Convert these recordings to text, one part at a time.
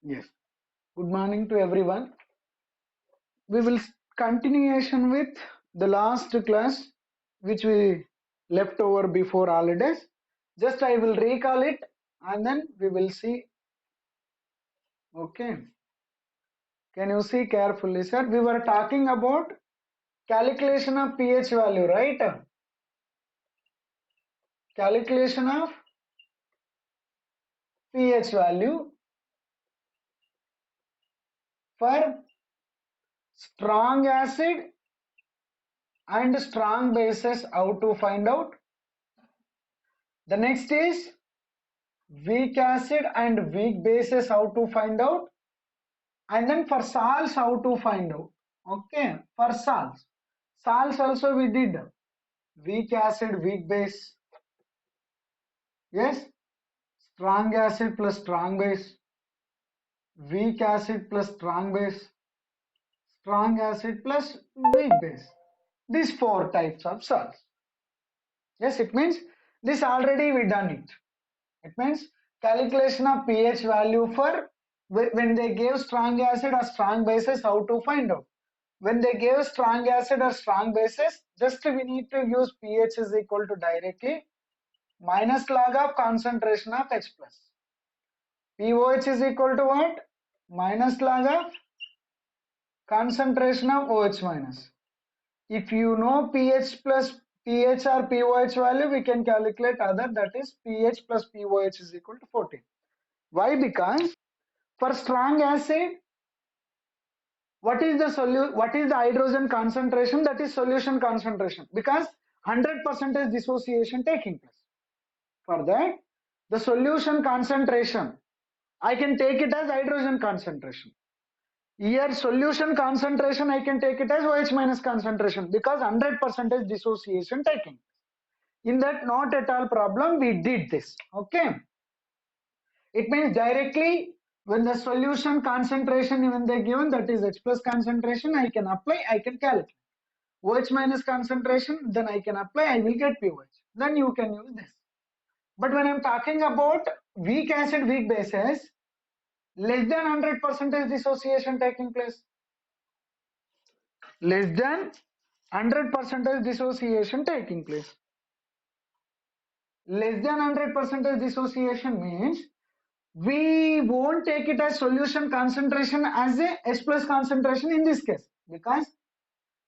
Yes. Good morning to everyone. We will continuation with the last class which we left over before holidays. Just I will recall it and then we will see. Okay. Can you see carefully, sir? We were talking about calculation of pH value, right? Calculation of pH value for strong acid and strong bases. How to find out? The next is weak acid and weak bases, how to find out, and then for salts how to find out. Okay, for salts also we did weak acid weak base. Yes, strong acid plus strong base, weak acid plus strong base, strong acid plus weak base. These four types of salts. Yes, it means this already we done it. It means calculation of pH value for when they gave strong acid or strong bases, how to find out. When they gave strong acid or strong bases, just we need to use pH is equal to directly minus log of concentration of H plus. POH is equal to what? Minus log of concentration of OH minus. If you know pH plus pH or POH value, we can calculate other, that is pH plus POH is equal to 14. Why? Because for strong acid, what is the hydrogen concentration? That is solution concentration, because 100% dissociation taking place. For that, the solution concentration, I can take it as hydrogen concentration. Here solution concentration, I can take it as OH minus concentration, because 100% dissociation taking. In that not at all problem, we did this. Okay. It means directly when the solution concentration when they given, that is H plus concentration, I can apply, I can calculate. OH minus concentration, then I can apply, I will get pOH. Then you can use this. But when I'm talking about weak acid, weak bases, less than 100% dissociation taking place. Less than 100% dissociation taking place. Less than 100% dissociation means we won't take it as solution concentration as a H plus concentration in this case, because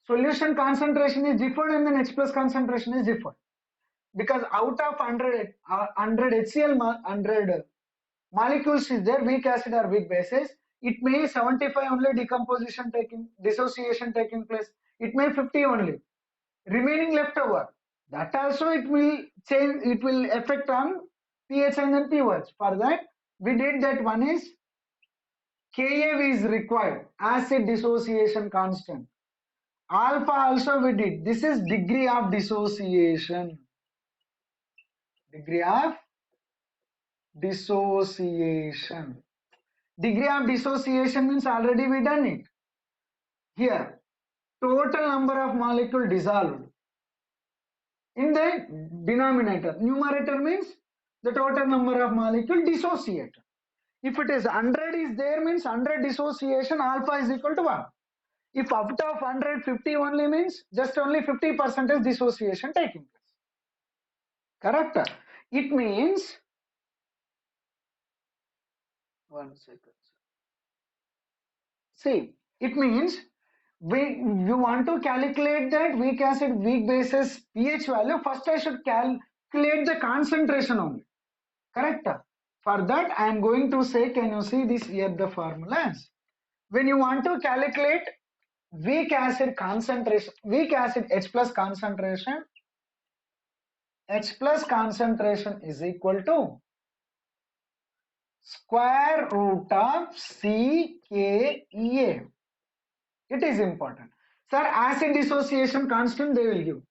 solution concentration is different and then H plus concentration is different. Because out of 100 HCl 100 molecules is there, weak acid or weak bases, it may 75 only decomposition taking, dissociation taking place. It may 50 only. Remaining leftover, that also it will change, it will affect on pH and then pOH. For that, we did that one is KA is required, acid dissociation constant. Alpha also we did. This is degree of dissociation. Degree of dissociation. Degree of dissociation means already we done it. Here, total number of molecule dissolved in the denominator. Numerator means the total number of molecule dissociated. If it is 100 is there means 100 dissociation, alpha is equal to 1. If out of 150 only means just only 50% dissociation taking place. Correct? It means, one second. See, it means you want to calculate that weak acid, weak bases pH value. First, I should calculate the concentration only. Correct? For that, I am going to say, can you see this here, the formulas? When you want to calculate weak acid concentration, weak acid H plus concentration, H plus concentration is equal to square root of CKEA. It is important. Sir, acid dissociation constant they will give.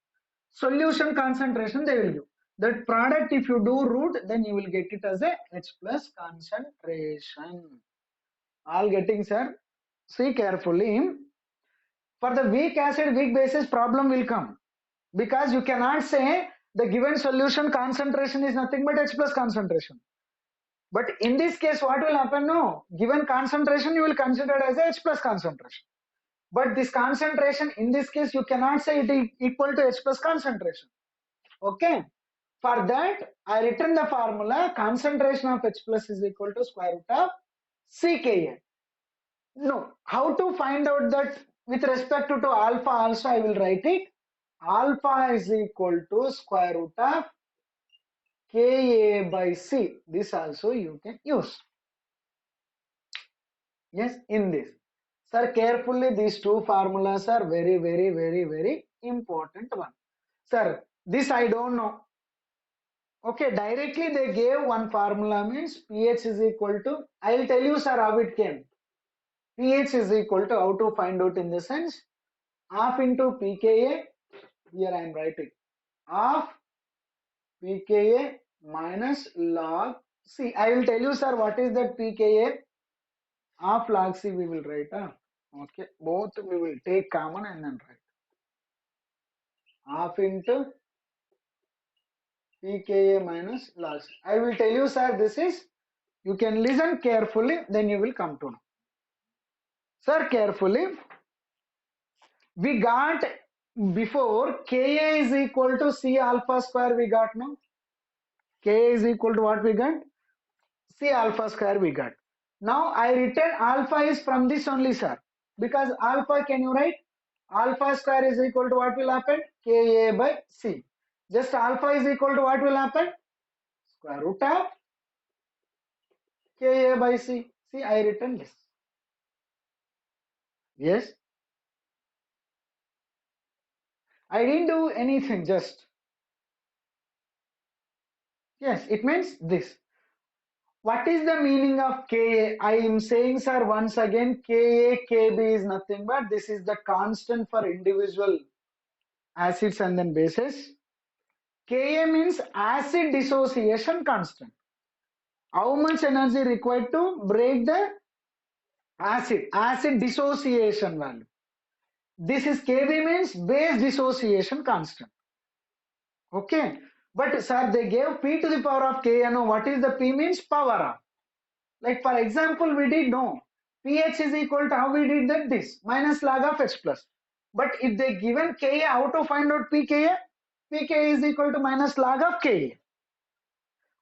Solution concentration they will give. That product, if you do root, then you will get it as a H plus concentration. All getting, sir? See carefully. For the weak acid, weak bases problem will come. Because you cannot say the given solution concentration is nothing but H plus concentration. But in this case, what will happen? No, given concentration, you will consider it as a H plus concentration. But this concentration, in this case, you cannot say it is equal to H plus concentration. Okay. For that, I written the formula concentration of H plus is equal to square root of CKA. No, how to find out that with respect to alpha also I will write it. Alpha is equal to square root of Ka by C. This also you can use. Yes, in this. Sir, carefully these two formulas are very, very, very, very important one. Sir, this I don't know. Okay, directly they gave one formula means pH is equal to, I'll tell you sir how it came. pH is equal to, how to find out in the sense, half into pKa, here I am writing, half pKa minus log C. I will tell you sir what is that pKa, half log C we will write. Okay, both we will take common and then write. Half into pKa minus log C. I will tell you sir this is, you can listen carefully then you will come to know. Sir, carefully, we got before Ka is equal to C alpha square we got now. Ka is equal to what we got? C alpha square we got. Now I written alpha is from this only sir. Because alpha can you write? Alpha square is equal to what will happen? Ka by C. Just alpha is equal to what will happen? Square root of Ka by C. See, I written this. Yes. I didn't do anything, just. Yes, it means this. What is the meaning of Ka? I am saying, sir, once again, Ka, Kb is nothing but this is the constant for individual acids and then bases. Ka means acid dissociation constant. How much energy required to break the acid dissociation value. This is Kb means base dissociation constant. Okay. But sir, they gave P to the power of Kno. What is the P means? Power of. Like for example, we did know pH is equal to, how we did that, this minus log of H plus. But if they given Ka, how to find out pKa? pKa is equal to minus log of Ka.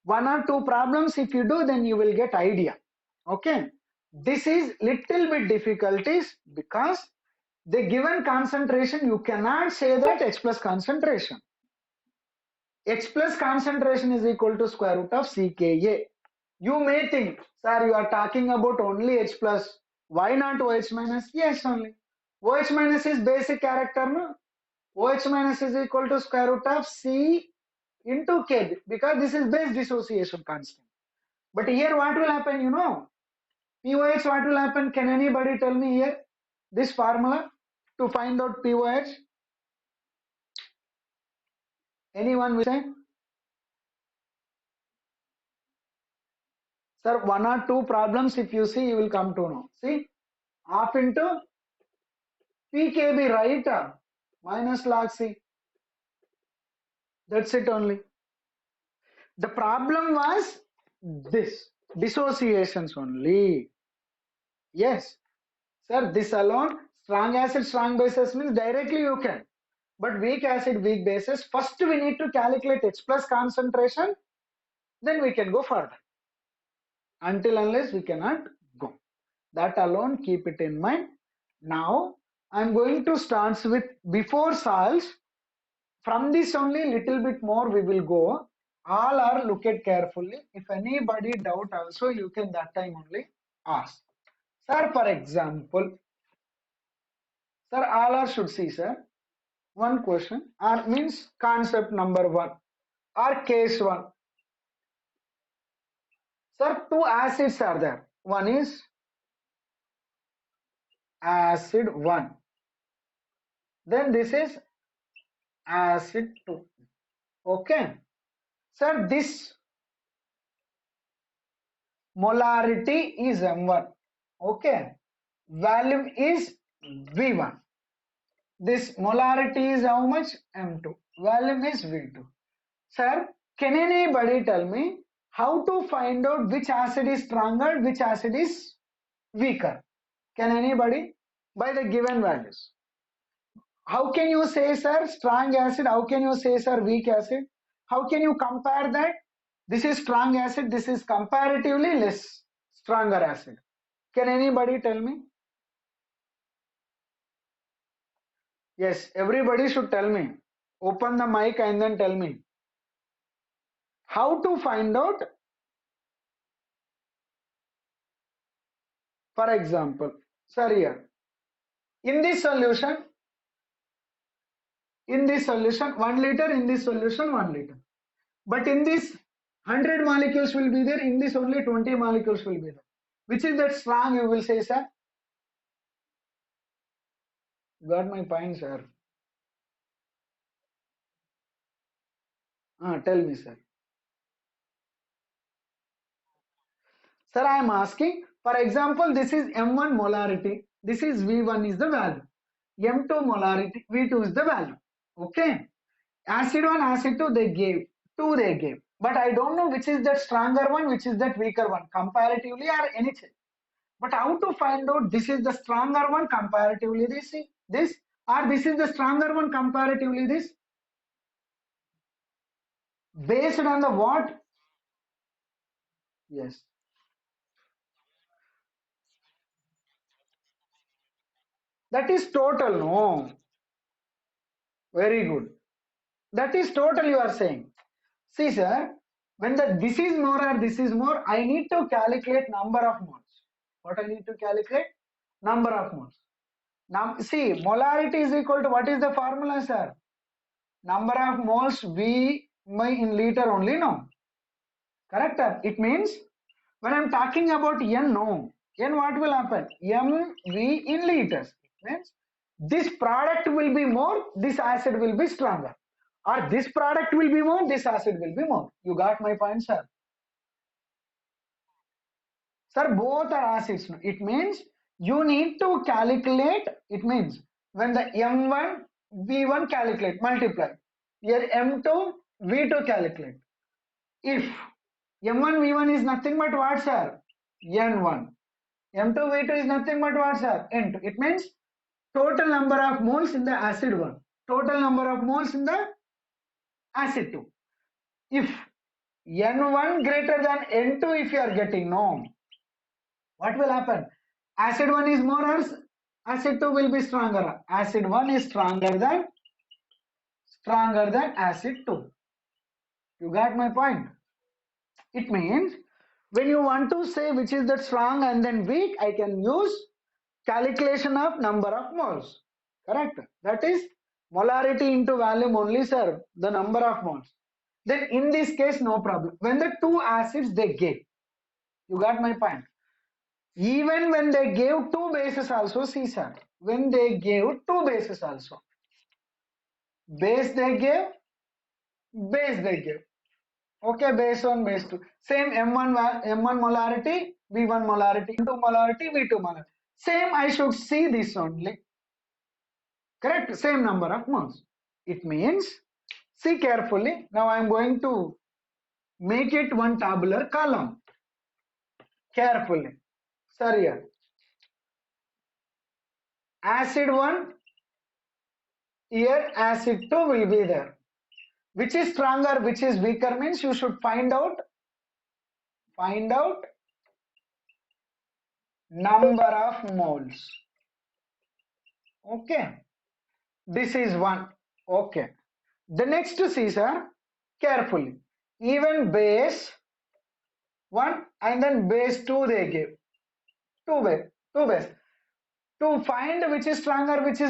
One or two problems if you do, then you will get idea. Okay. This is little bit difficulties because the given concentration, you cannot say that H plus concentration. H plus concentration is equal to square root of CKa. You may think, sir, you are talking about only H plus. Why not OH minus? Yes, only. OH minus is basic character, no? OH minus is equal to square root of C into K because this is base dissociation constant. But here what will happen, you know? POH, what will happen? Can anybody tell me here this formula to find out POH? Anyone will say? Sir, one or two problems if you see, you will come to know. See, half into PKB, right? Minus log C. That's it only. The problem was this, dissociations only. Yes. Sir, this alone, strong acid, strong bases means directly you can. But weak acid, weak bases, first we need to calculate H plus concentration, then we can go further. Until unless we cannot go. That alone, keep it in mind. Now, I'm going to start with before salts. From this only little bit more we will go. All are look at carefully. If anybody doubt also, you can that time only ask. Sir, for example, sir, all are should see, sir. One question, or means concept number one, or case one. Sir, two acids are there. One is acid 1. Then this is acid 2. Okay. Sir, this molarity is M1. Okay. Volume is V1. This molarity is how much? M2. Volume is V2. Sir, can anybody tell me How to find out which acid is stronger, which acid is weaker? Can anybody? By the given values. How can you say, sir, strong acid? How can you say, sir, weak acid? How can you compare that? This is strong acid, this is comparatively less stronger acid. Can anybody tell me? Yes, everybody should tell me. Open the mic and then tell me. How to find out? For example, sir, here, in this solution, 1 liter, in this solution, 1 liter. But in this, 100 molecules will be there, in this only 20 molecules will be there. Which is that strong, you will say, sir? Got my point, sir. Tell me, sir. Sir, I am asking, for example, this is M1 molarity. This is V1 is the value. M2 molarity, V2 is the value. Okay. Acid 1, acid 2, they gave. 2 they gave. But I don't know which is that stronger one, which is that weaker one, comparatively or anything. But how to find out this is the stronger one comparatively this, or this is the stronger one comparatively this? Based on the what? Yes. That is total, no. Very good. That is total you are saying. See, sir, when the this is more or this is more, I need to calculate number of moles. What I need to calculate? Number of moles. Now, see, molarity is equal to what is the formula, sir? Number of moles V in liter only, no? Correct? It means when I'm talking about N, no. N, what will happen? MV in liters. It means this product will be more, this acid will be stronger. Or this product will be more, this acid will be more. You got my point, sir? Sir, both are acids. It means you need to calculate. It means when the M1, V1 calculate, multiply. Here M2, V2 calculate. If M1, V1 is nothing but what, sir? N1. M2, V2 is nothing but what, sir? N2. It means total number of moles in the acid 1. Total number of moles in the acid 2. If N1 greater than N2, if you are getting, no, what will happen? Acid 1 is more or acid 2 will be stronger. Acid 1 is stronger than acid 2. You got my point? It means when you want to say which is that strong and then weak, I can use calculation of number of moles. Correct? That is molarity into volume only, sir. The number of moles. Then in this case, no problem. When the two acids they gave, you got my point. Even when they gave two bases also, see, sir, when they gave two bases also, base they gave, base they gave. Okay, base 1, base 2. Same M1 molarity, V1 molarity, M2 molarity, V2 molarity. Same, I should see this only. Correct? Same number of moles. It means, see carefully. Now I am going to make it one tabular column. Carefully. Sir, here. Acid 1, here acid 2 will be there. Which is stronger, which is weaker means you should find out number of moles. Okay. This is 1. Okay. The next see, sir, carefully. Even base 1 and then base 2 they give. Two base. To find which is stronger, which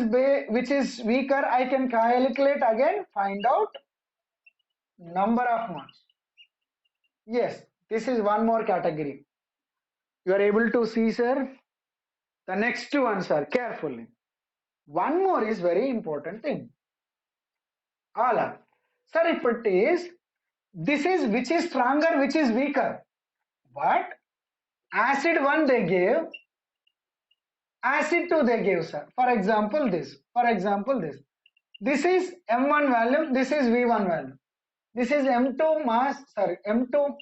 is weaker, I can calculate again, find out number of moles. Yes, this is one more category. You are able to see, sir. The next one, sir, carefully. One more is very important thing. Ala. Sir, if it is, this is which is stronger, which is weaker. But acid 1 they gave, acid 2 they gave, sir. For example, this. This is M1 value, this is V1 value. This is M2 mass, sorry, M2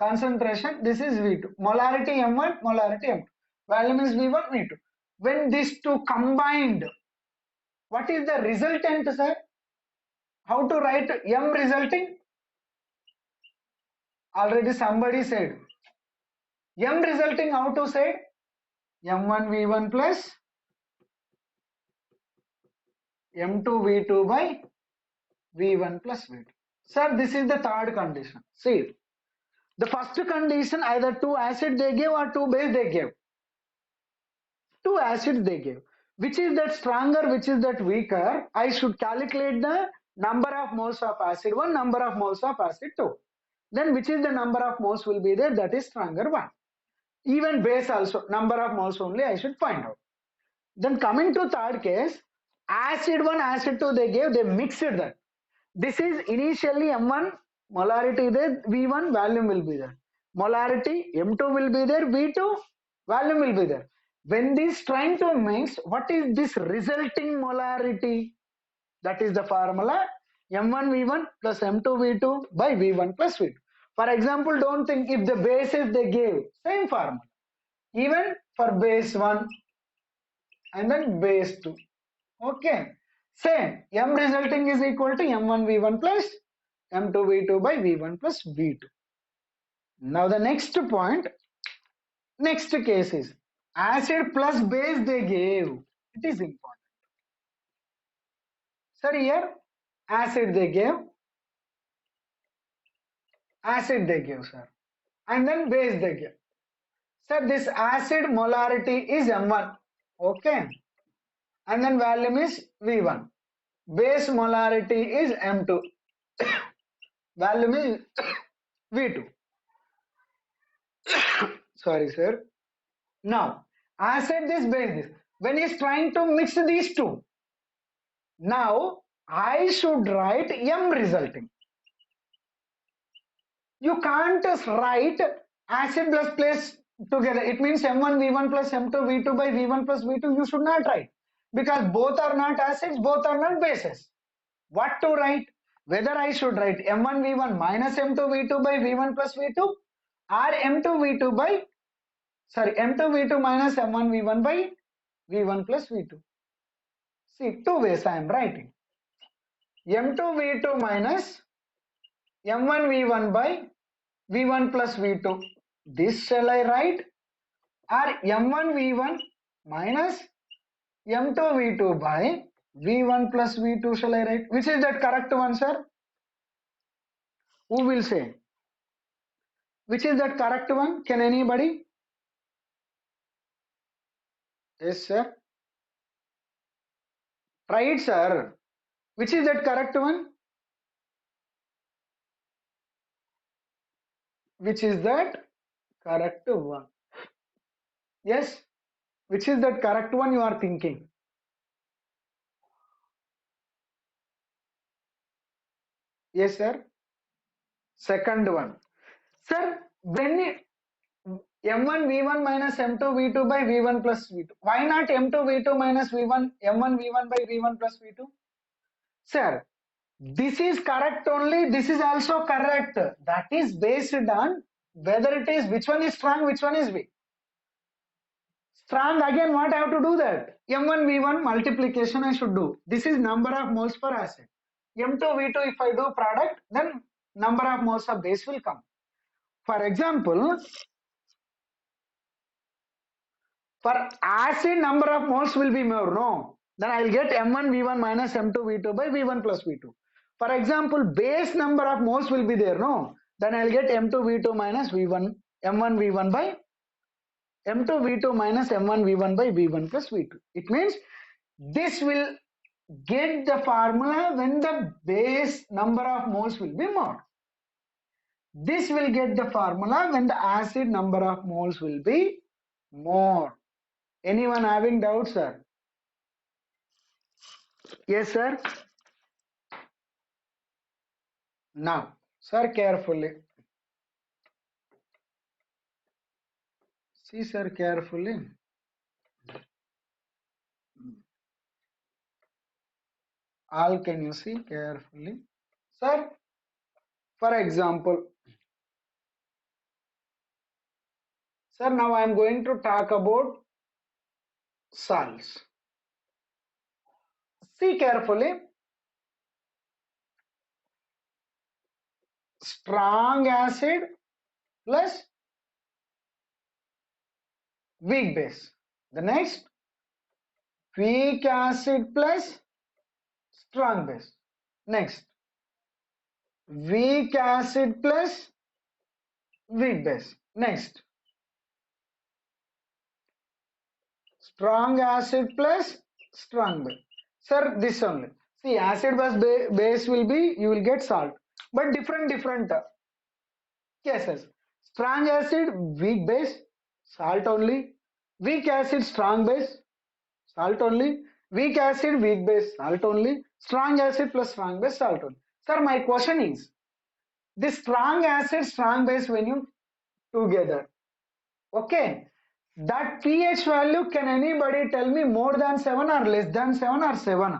concentration, this is V2. Molarity M1, molarity M2. Volume is V1, V2. When these two combined, what is the resultant, sir? How to write M resulting? Already somebody said. M resulting, how to say? M1 V1 plus M2 V2 by V1 plus V2. Sir, this is the third condition. See, the first condition, either two acid they gave or two base they gave. Two acids they gave. Which is that stronger, which is that weaker? I should calculate the number of moles of acid 1, number of moles of acid 2. Then which is the number of moles will be there? That is stronger one. Even base also, number of moles only I should find out. Then coming to third case, acid 1, acid 2 they gave, they mixed that. This is initially M1, molarity there, V1, volume will be there. Molarity, M2 will be there, V2, volume will be there. When this trying to mix, what is this resulting molarity? That is the formula M1 V1 plus M2 V2 by V1 plus V2. For example, don't think if the bases they gave, same formula. Even for base 1 and then base 2. Okay. Same. M resulting is equal to M1 V1 plus M2 V2 by V1 plus V2. Now the next point, next case is acid plus base they gave. It is important. Sir, here acid they gave, sir, and then base they gave. Sir, this acid molarity is M1, okay, and then volume is V1. Base molarity is M2, volume is V2. Sorry, sir. Now, acid this, base this. When he is trying to mix these two, now I should write M resulting. You can't write acid plus base together. It means M1 V1 plus M2 V2 by V1 plus V2. You should not write because both are not acids, both are not bases. What to write? Whether I should write M1 V1 minus M2 V2 by V1 plus V2 or M2 V2 by M2 V2 minus M1 V1 by V1 plus V2. See, two ways I am writing. M2 V2 minus M1 V1 by V1 plus V2. This shall I write? Or M1 V1 minus M2 V2 by V1 plus V2 shall I write? Which is that correct one, sir? Who will say? Which is that correct one? Can anybody? Yes, sir. Try it, sir. Which is that correct one? Which is that correct one? Yes. Which is that correct one you are thinking? Yes, sir. Second one. Sir, when M1 V1 minus M2 V2 by V1 plus V2. Why not M2 V2 minus V1 M1 V1 by V1 plus V2? Sir, this is correct only. This is also correct. That is based on whether it is which one is strong, which one is weak. Strong again, what I have to do that? M1 V1 multiplication I should do. This is number of moles per acid. M2 V2 if I do product, then number of moles of base will come. For example, for acid number of moles will be more, no? Then I will get M1 V1 minus M2 V2 by V1 plus V2. For example, base number of moles will be there, no? Then I will get M2 V2 minus V1, M1 V1 by M2 V2 minus M1 V1 by V1 plus V2. It means this will get the formula when the base number of moles will be more. This will get the formula when the acid number of moles will be more. Anyone having doubts, sir? Yes, sir. Now, sir, carefully. See, sir, carefully. All can you see carefully? Sir, for example, Sir, now I am going to talk about salts. See carefully. Strong acid plus weak base. The next, weak acid plus strong base. Next, weak acid plus weak base. Next, strong acid plus strong base. Sir, this only. See, acid plus base will be, you will get salt. But different cases. Strong acid, weak base, salt only. Weak acid, strong base, salt only. Weak acid, weak base, salt only. Strong acid plus strong base, salt only. Sir, my question is, this strong acid, strong base when you together, okay, that pH value, can anybody tell me more than 7 or less than 7 or 7?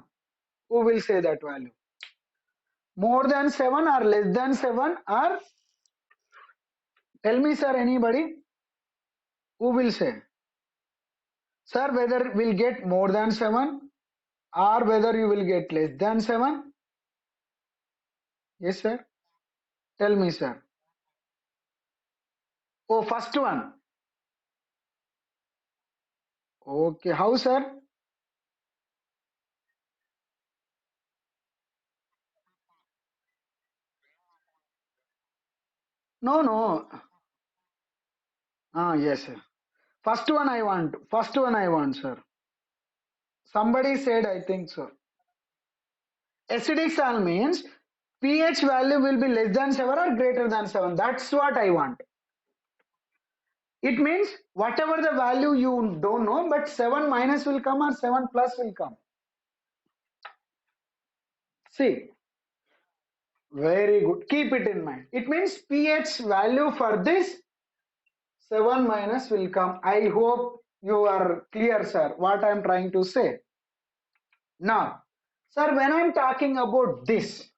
Who will say that value? More than 7 or less than 7 or, tell me sir, anybody? Who will say? Sir, whether we'll get more than 7 or whether you will get less than 7? Yes, sir. Tell me, sir. Oh, first one. Okay. How, sir? No, no. Ah, yes, sir. First one I want. First one I want, sir. Somebody said, I think so. Acidic salt means pH value will be less than 7 or greater than 7. That's what I want. It means whatever the value you don't know, but 7 minus will come or 7 plus will come. See, very good. Keep it in mind. It means pH value for this 7 minus will come. I hope you are clear, sir, what I am trying to say. Now, sir, when I am talking about this,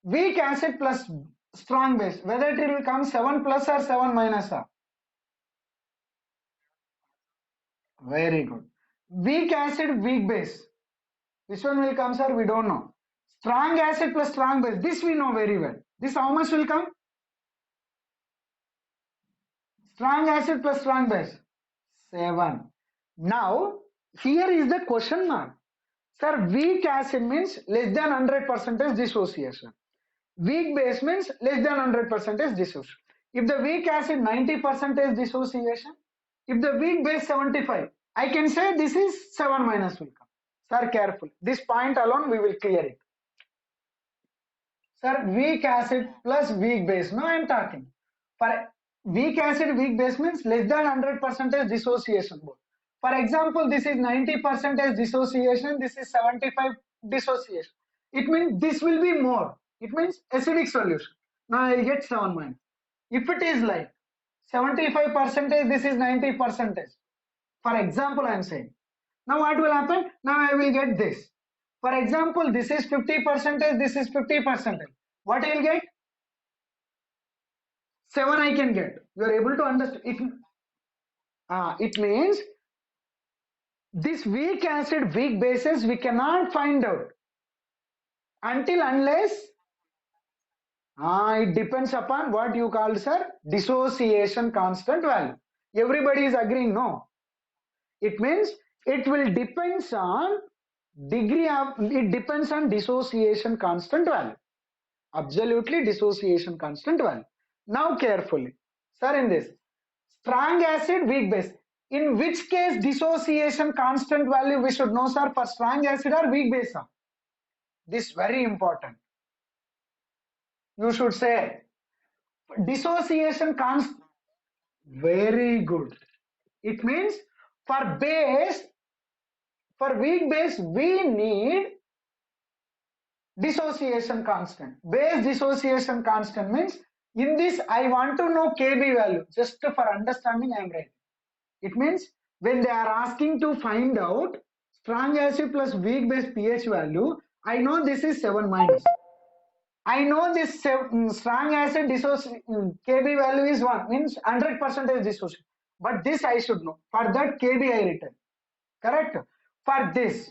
weak acid plus strong base, whether it will come 7 plus or 7 minus. Very good. Weak acid, weak base. Which one will come, sir? We don't know. Strong acid plus strong base. This we know very well. This how much will come? Strong acid plus strong base. 7. Now, here is the question mark. Sir, weak acid means less than 100 percentage dissociation. Weak base means less than 100 percentage dissociation. If the weak acid 90 percentage dissociation, if the weak base 75, I can say this is 7 minus will come. Sir, careful. This point alone we will clear it. Sir, weak acid plus weak base. No, I am talking. For weak acid, weak base means less than 100 percentage dissociation. For example, this is 90 percentage dissociation, this is 75 dissociation. It means this will be more. It means acidic solution. Now I will get 7 minus. If it is like 75 percentage, this is 90 percentage. For example, I am saying. Now what will happen? Now I will get this. For example, this is 50 percentage, this is 50 percentage. What I will get? 7 I can get. You are able to understand. It means this weak acid, weak bases, we cannot find out until unless it depends upon what you call, sir, dissociation constant value. Everybody is agreeing, no? It means it will depends on degree of, it depends on dissociation constant value. Absolutely dissociation constant value. Now carefully, sir, in this strong acid, weak base. In which case dissociation constant value we should know, sir, for strong acid or weak base? This very important. You should say dissociation constant. Very good. It means for base, for weak base, we need dissociation constant. Base dissociation constant means in this I want to know Kb value. Just for understanding I am writing. It means when they are asking to find out strong acid plus weak base pH value, I know this is 7 minus. I know this strong acid Kb value is 1, means 100% dissociation. but this I should know. For that Kb I written. Correct? For this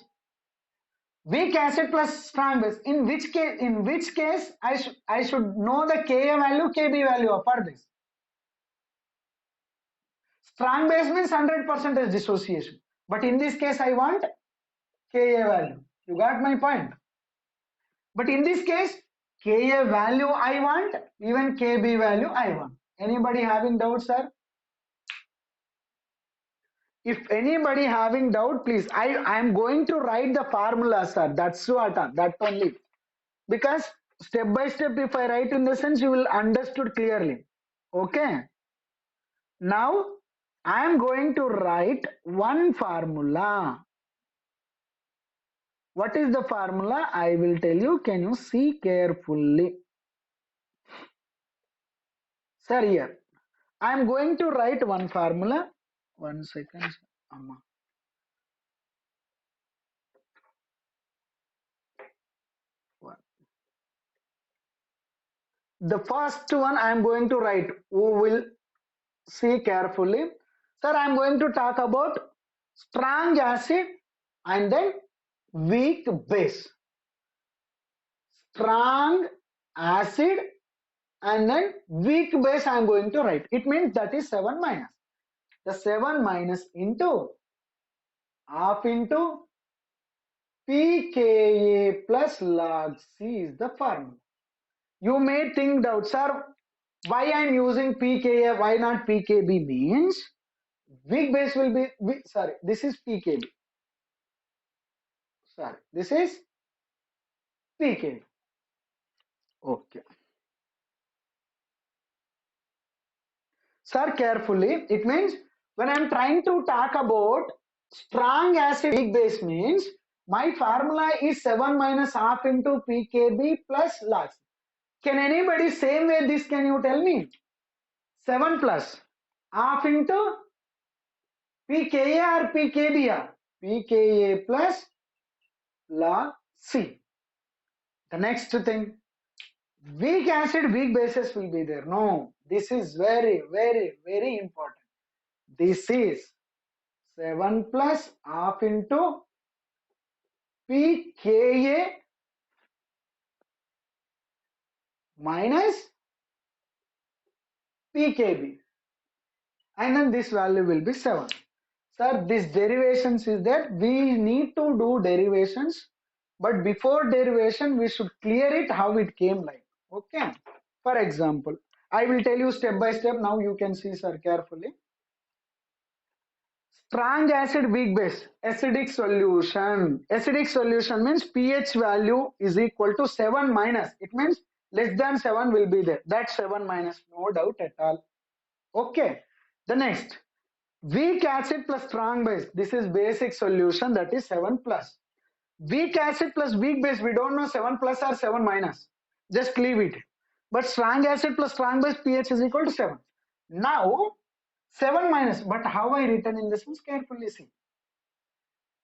weak acid plus strong base. In which case I should know the Ka value, Kb value for this. Strong base means 100% dissociation. But in this case I want Ka value. You got my point? But in this case, Ka value I want, even Kb value I want. Anybody having doubts, sir? If anybody having doubt, please, I am going to write the formula, sir. That's what, that only. Because step by step, if I write in the sense, you will understood clearly. Okay. Now, I am going to write one formula. What is the formula? I will tell you. Can you see carefully? Sir, here. I am going to write one formula. 1 second. Amma. The first one I am going to write. Who will see carefully? Sir, I am going to talk about strong acid and then weak base. Strong acid and then weak base I am going to write. It means that is 7 minus. The 7 minus into half into pKa plus log C is the formula. You may think doubt, sir, why I am using pKa, why not pKb means weak base will be, sorry, this is pKb. Sorry, this is pKb. Okay. Sir, carefully, it means when I am trying to talk about strong acid weak base means my formula is 7 minus half into pKb plus log C. Can anybody same way this can you tell me? 7 plus half into pKa or pKb? pKa plus log C. The next thing, weak acid, weak bases will be there. No, this is very, very, very important. This is 7 plus half into pKa minus pKb. And then this value will be 7. Sir, this derivations is that we need to do derivations, but before derivation we should clear it how it came like. Okay. For example, I will tell you step by step. Now you can see, sir, carefully. Strong acid, weak base, acidic solution. Acidic solution means pH value is equal to 7 minus. It means less than 7 will be there. That's 7 minus, no doubt at all. Okay. The next, weak acid plus strong base. This is basic solution, that is 7 plus. Weak acid plus weak base, we don't know 7 plus or 7 minus. Just leave it. But strong acid plus strong base, pH is equal to 7. Now, 7 minus, but how I written in this means carefully see.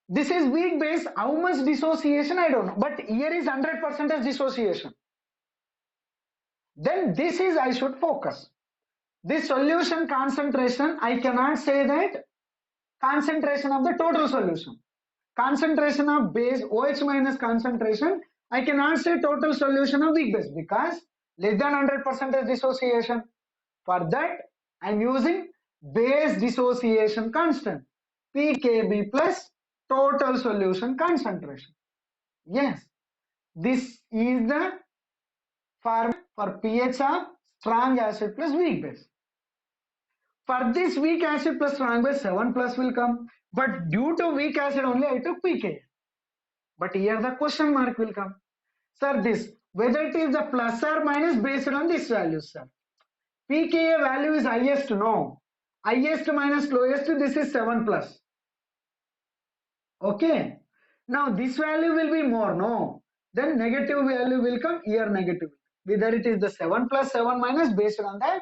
This is weak base, how much dissociation I don't know, but here is 100% dissociation. Then this is I should focus. This solution concentration, I cannot say that concentration of the total solution. Concentration of base OH minus concentration, I cannot say total solution of weak base because less than 100% dissociation. For that, I am using base dissociation constant pKb plus total solution concentration. Yes, this is the formula for pH of strong acid plus weak base. For this weak acid plus strong base, 7 plus will come. But due to weak acid only, I took pK. But here the question mark will come. Sir, this, whether it is the plus or minus based on this value, sir. pKa value is highest, no. Highest minus lowest, this is 7 plus. Okay. Now this value will be more, no. Then negative value will come, here negative. Whether it is the 7 plus 7 minus based on that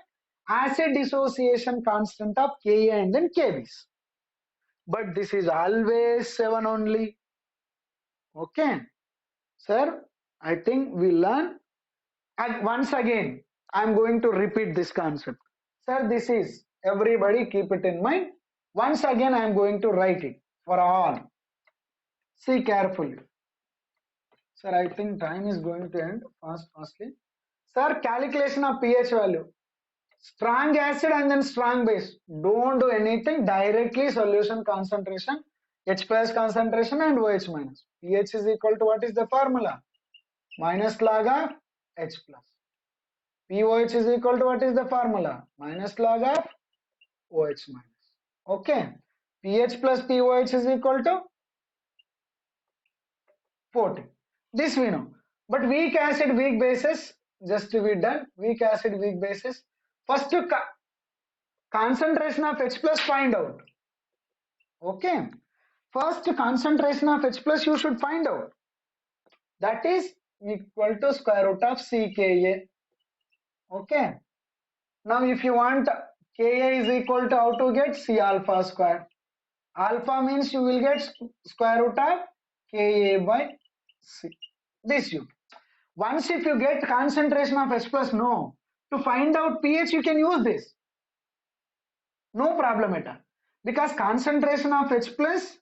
acid dissociation constant of Ka and then Kb's. But this is always 7 only. Okay. Sir, I think we learn. And once again, I am going to repeat this concept. Sir, this is Everybody keep it in mind. Once again, I am going to write it for all. See carefully. Sir, I think time is going to end fastly. Sir, calculation of pH value. Strong acid and then strong base. Don't do anything. Directly solution concentration, H plus concentration and OH minus. pH is equal to what is the formula? Minus log of H plus. POH is equal to what is the formula? Minus log of OH minus. Okay. pH plus POH is equal to 40. This we know. But weak acid, weak bases, just to be done. Weak acid, weak bases. First concentration of H plus find out. Okay. First concentration of H plus you should find out. That is equal to square root of CKa. Okay. Now if you want Ka is equal to how to get C alpha square. Alpha means you will get square root of Ka by C. This you. Once if you get concentration of H plus, no. To find out pH you can use this. No problem at all. Because concentration of H plus,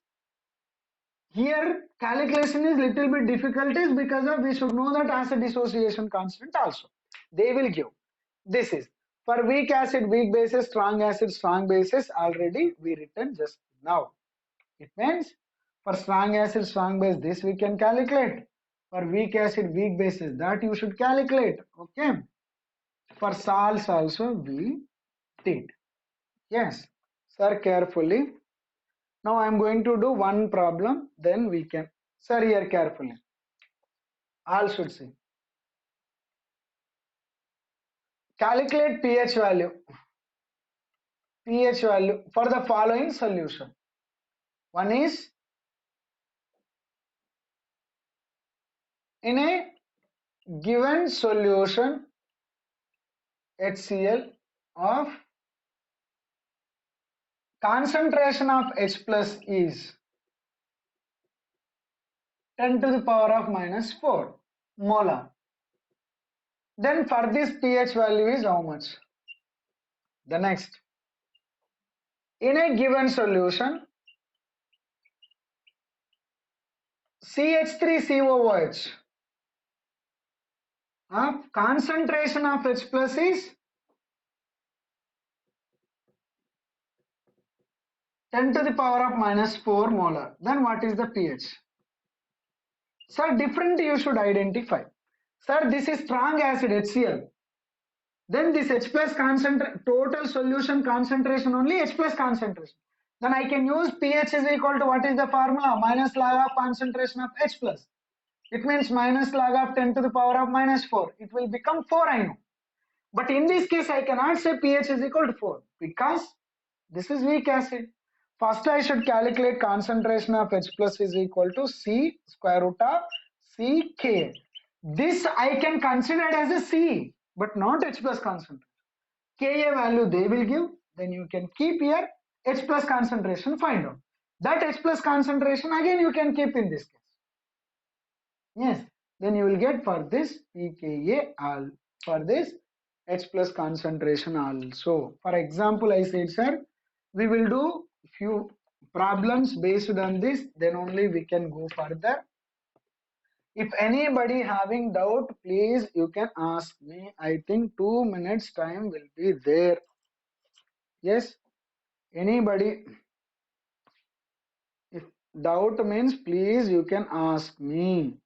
here calculation is little bit difficulties because of we should know that acid dissociation constant also. They will give. This is for weak acid, weak bases, strong acid, strong bases. Already we written just now. It means for strong acid, strong base, this we can calculate. For weak acid, weak bases, that you should calculate. Okay. For salts also we did. Yes. Sir, carefully. Now I am going to do one problem. Then we can. Sir, here carefully. All should see. Calculate pH value. pH value for the following solution. One is in a given solution HCl of concentration of H plus is 10 to the power of minus 4 molar. Then for this pH value is how much? The next. In a given solution CH3COOH of concentration of H plus is 10 to the power of minus 4 molar. Then what is the pH? Sir, different you should identify. Sir, this is strong acid HCl. Then this H plus total solution concentration only H plus concentration. Then I can use pH is equal to what is the formula? Minus log of concentration of H plus. It means minus log of 10 to the power of minus 4. It will become 4, I know. But in this case, I cannot say pH is equal to 4 because this is weak acid. First, I should calculate concentration of H plus is equal to C square root of CK. This I can consider it as a C, but not H plus concentration. Ka value they will give, then you can keep here H plus concentration, find out. That H plus concentration again you can keep in this case. Yes, then you will get for this pKa all for this H plus concentration also. For example, I said, sir, we will do few problems based on this, then only we can go further. If anybody having doubt, please you can ask me. I think 2 minutes time will be there. Yes, anybody, if doubt means please you can ask me.